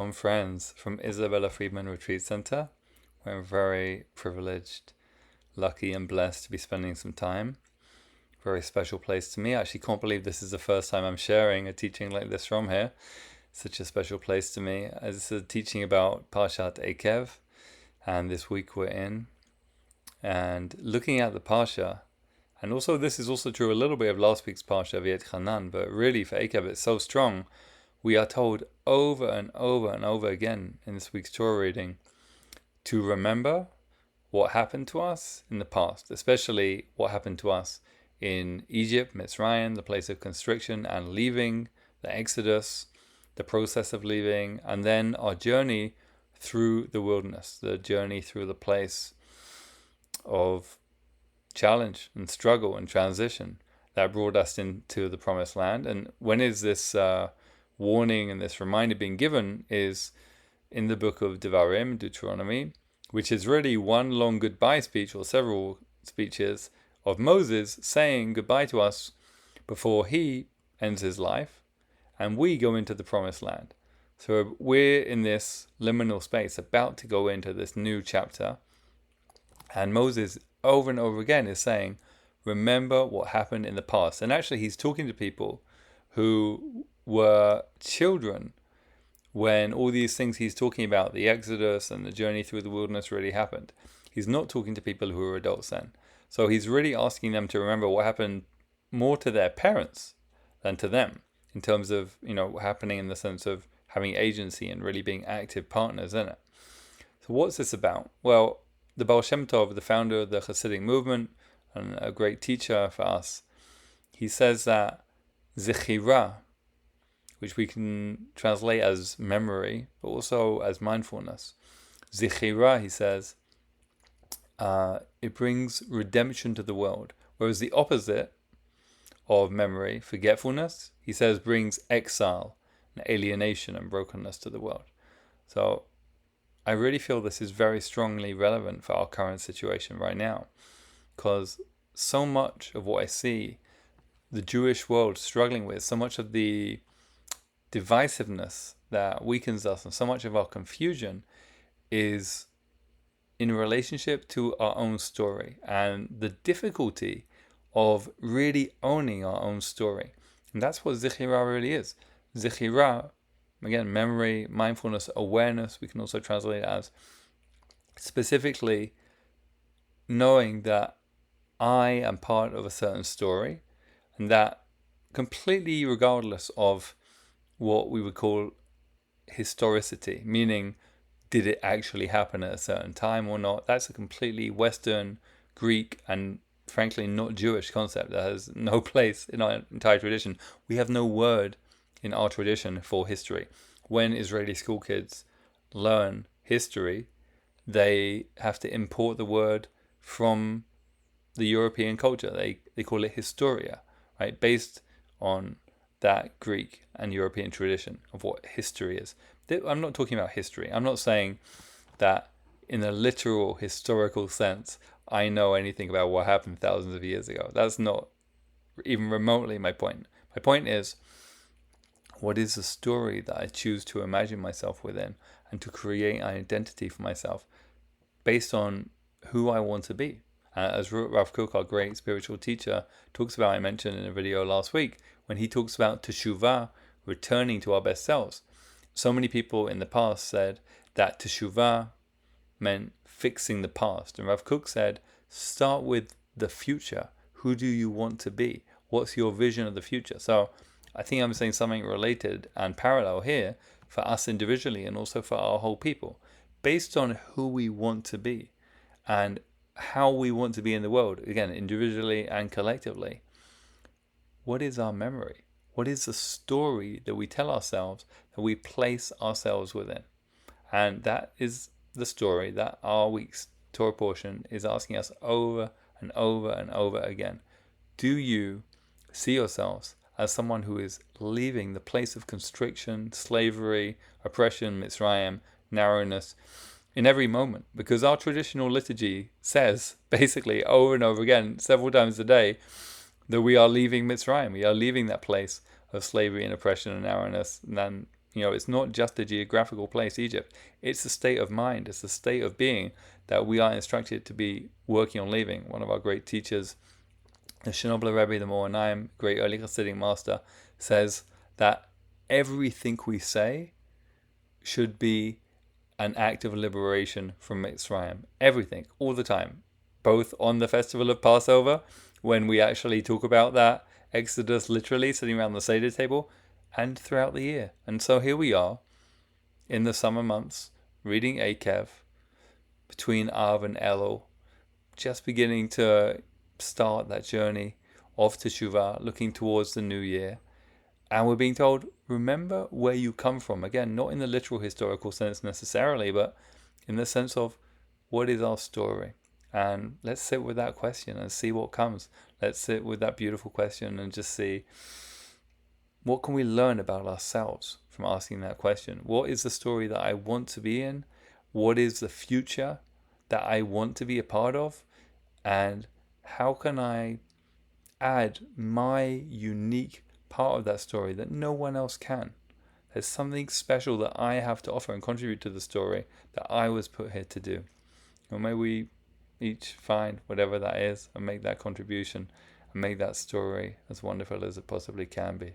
Friends from Isabella Friedman Retreat Center. We're very privileged, lucky, and blessed to be spending some time. Very special place to me. I actually can't believe this is the first time I'm sharing a teaching like this from here. Such a special place to me. It's a teaching about Parshat Ekev, and this week we're in. And looking at the Parsha, and also this is also true a little bit of last week's Parsha, V'et, but really for Ekev it's so strong. We are told over and over and over again in this week's Torah reading to remember what happened to us in the past, especially what happened to us in Egypt, Mitzrayim, the place of constriction and leaving, the Exodus, the process of leaving, and then our journey through the wilderness, the journey through the place of challenge and struggle and transition that brought us into the promised land. And when is this warning and this reminder being given is in the book of Devarim, Deuteronomy, which is really one long goodbye speech or several speeches of Moses saying goodbye to us before he ends his life and we go into the promised land. So we're in this liminal space about to go into this new chapter, and Moses over and over again is saying, remember what happened in the past. And actually he's talking to people who were children when all these things he's talking about, the Exodus and the journey through the wilderness, really happened. He's not talking to people who were adults then. So he's really asking them to remember what happened more to their parents than to them, in terms of, happening in the sense of having agency and really being active partners in it. So what's this about? Well, the Baal Shem Tov, the founder of the Hasidic movement and a great teacher for us, he says that Zechira, which we can translate as memory, but also as mindfulness. Zechira, he says, it brings redemption to the world. Whereas the opposite of memory, forgetfulness, he says, brings exile and alienation and brokenness to the world. So I really feel this is very strongly relevant for our current situation right now, because so much of what I see the Jewish world struggling with, so much of the divisiveness that weakens us and so much of our confusion is in relationship to our own story and the difficulty of really owning our own story. And that's what Zechira really is. Zechira, again, memory, mindfulness, awareness, we can also translate it as specifically knowing that I am part of a certain story, and that completely regardless of what we would call historicity, meaning did it actually happen at a certain time or not, that's a completely Western, Greek, and frankly not Jewish concept that has no place in our entire tradition. We have no word in our tradition for history. When Israeli school kids learn history, they have to import the word from the European culture. They call it historia, right? Based on that Greek and European tradition of what history is. I'm not talking about history. I'm not saying that in a literal historical sense I know anything about what happened thousands of years ago. That's not even remotely my point. My point is, what is the story that I choose to imagine myself within and to create an identity for myself based on who I want to be? As Raphael, our great spiritual teacher, talks about, I mentioned in a video last week, when he talks about teshuvah, returning to our best selves. So many people in the past said that teshuvah meant fixing the past. And Rav Kook said, start with the future. Who do you want to be? What's your vision of the future? So I think I'm saying something related and parallel here for us individually and also for our whole people, based on who we want to be and how we want to be in the world, again, individually and collectively. What is our memory? What is the story that we tell ourselves, that we place ourselves within? And that is the story that our week's Torah portion is asking us over and over and over again. Do you see yourselves as someone who is leaving the place of constriction, slavery, oppression, Mitzrayim, narrowness, in every moment? Because our traditional liturgy says, basically over and over again, several times a day, that we are leaving Mitzrayim. We are leaving that place of slavery and oppression and narrowness. And then It's not just a geographical place, Egypt. It's a state of mind. It's a state of being that we are instructed to be working on leaving. One of our great teachers, the Shinobla Rebbe, the Moranim, great early Hasidic master, says that everything we say should be an act of liberation from Mitzrayim. Everything, all the time. Both on the festival of Passover, when we actually talk about that Exodus literally sitting around the Seder table, and throughout the year. And so here we are, in the summer months, reading Ekev, between Av and Elul, just beginning to start that journey of Teshuvah, looking towards the new year. And we're being told, remember where you come from. Again, not in the literal historical sense necessarily, but in the sense of, what is our story? And let's sit with that question and see what comes. Let's sit with that beautiful question and just see, what can we learn about ourselves from asking that question? What is the story that I want to be in? What is the future that I want to be a part of? And how can I add my unique part of that story that no one else can? There's something special that I have to offer and contribute to the story that I was put here to do. Or may we each find whatever that is and make that contribution and make that story as wonderful as it possibly can be.